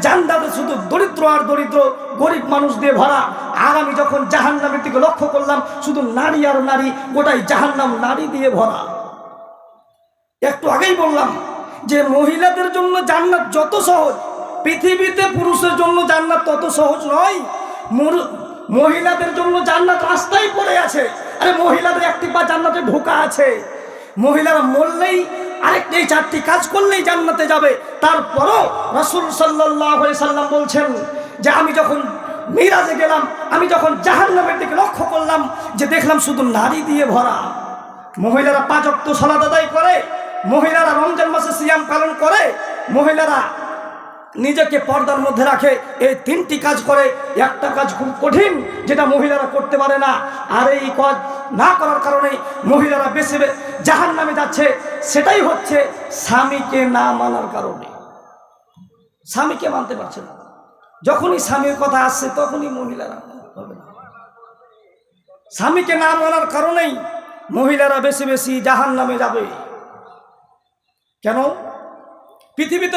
জান্নাতে শুধু দরিদ্র আর দরিদ্র, গরিব মানুষ দিয়ে ভরা। আর আমি যখন জাহান্নামের দিকে লক্ষ্য করলাম, শুধু নারী আর নারী, গোটাই জাহান্নাম নারী দিয়ে ভরা। একটু আগেই বললাম যে মহিলাদের জন্য জান্নাত যত সহজ, পৃথিবীতে পুরুষের জন্য জান্নাত তত সহজ নয়। মহিলাদের জন্য জান্নাত রাস্তায় পড়ে আছে। আরে মহিলাদের একটি পা জান্নাতে ঢোকা আছে। মহিলারা মরলেই আরেকটি, চারটি কাজ করলেই জান্নাতে যাবে। তারপরও রাসূল সাল্লাল্লাহু আলাইহি সাল্লাম বলছেন যে আমি যখন মিরাজে গেলাম, আমি যখন জাহান্নামের দিকে লক্ষ্য করলাম, যে দেখলাম শুধু নারী দিয়ে ভরা। মহিলারা 5 ওয়াক্ত সালাত আদায় করে, মহিলারা রমজান মাসে সিয়াম পালন করে, মহিলারা নিজেকে পর্দার মধ্যে রাখে। এই 3টি কাজ করে। একটা কাজ খুব কঠিন, যেটা মহিলারা করতে পারে না। আর এই কাজ না করার কারণে মহিলারা বেশি জাহান্নামে যাচ্ছে। সেটাই হচ্ছে স্বামীকে না মানার কারণে। স্বামীকে মানতে পারছে না। যখনই স্বামীর কথা আসছে তখনই মহিলারা হবে না। স্বামীকে না মানার কারণেই মহিলারা বেশি বেশি জাহান্নামে যাবে। কেন? পৃথিবীতে